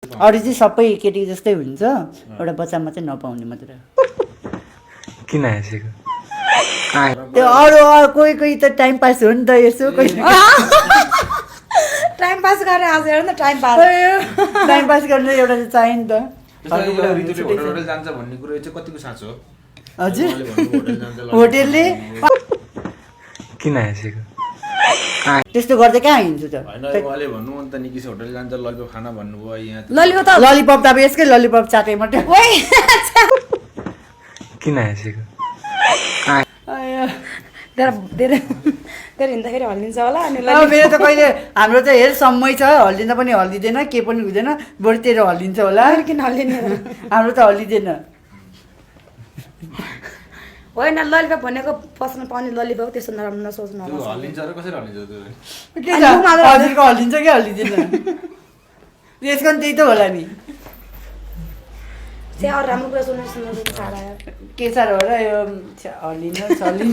अरू चाहिँ सबै केटी जस्तै हुन्छ एउटा बच्चामा चाहिँ नपाउने मात्र किन हाँसेको त्यो अरू कोही कोही त टाइम पास हो नि त यसो कोही टाइम पास गरेर आज हेर न टाइम पास टाइम पास गर्न एउटा चाहिँ चाहियो नि त ऋतुले होटल जान्छ भन्ने कुरो चाहिँ कतिको साँचो हो हजुर उहाँले भन्नु होटल जान्छ होटेलले किन हाँसेको त्यस्तो गर्दै कहाँ हिँड्छु त होइन उहाँले भन्नु अन्त निकिस होटल जान्छ ललिपप खाना भन्नुभयो यहाँ ललिपप त ललिपप त अब यसकै ललिपप चाटे मात्रै ओइ किन हाँसेको तेरो तेरो तेरो हिँड्दाखेरि हल्लिन्छ होला अनि मेरो त कहिले हाम्रो त हेर समय छ हल्लिँदा पनि हल्लिँदैन के पनि हुँदैन बरु तेरो हल्लिन्छ होला किन हल्लिने हाम्रो त हल्लिँदैन होइन ललिपप भनेको पस्न पाउने ललिपप त्यस्तो नराम्रो नसोच्नु त्यो होला हल्लिन्छ र कसरी हल्लिन्छ त्यो के छ हजुरको हल्लिन्छ कि हल्लिँदैन त्यसको पनि त्यही त होला नि चाहिँ अरू राम्रो कुरा सुन्नु सुन्नु साह्रो आयो के साह्रो हो र यो हल्लिन छल्लिन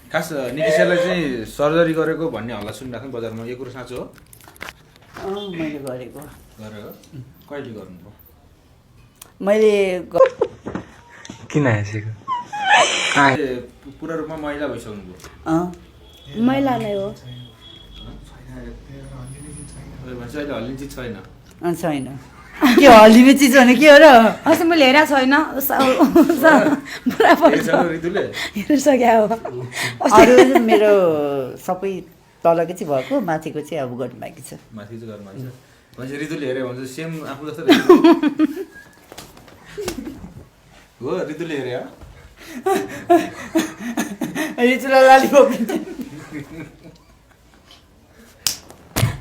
खास निकिसलाई चाहिँ सर्जरी गरेको भन्ने हल्ला सुनिरहेको बजारमा यो कुरो साँचो हो मैले गरेको गरेको कहिले गर्नुभयो मैले किन हाँसेको पुरा रूपमा महिला भइसक्नुभयो मैला नै हो भनेपछि अहिले हल्लिने चिज छैन छैन के हल्लिने चिज भने के हो र अस्ति मैले हेरेको छैन हेरिसक्यो ऋतुले हेरिसक्यो हो अरू चाहिँ मेरो सबै तलको चाहिँ भएको माथिको चाहिँ अब गर्नु बाँकी छ माथि चाहिँ घरमा आइछ भनेपछि ऋतुले हेऱ्यो भने चाहिँ सेम आफू जस्तो हो ऋतुले हेऱ्यो रिचुला लालिपप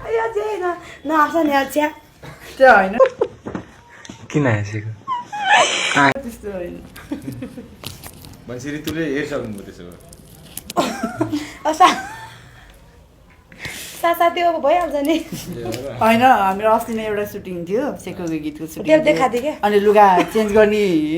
यो चाहिँ नआउँछ नि चिया त्यो होइन किन हाँसेको त्यस्तो होइन भनेपछि ऋतुले हेरिसक्नुभयो त्यसो भए साथी अब भइहाल्छ नि होइन हाम्रो अस्ति नै एउटा सुटिङ थियो सेकोको गीतको सुटिङ त्यो देखाएको थियो क्या अनि लुगा चेन्ज गर्ने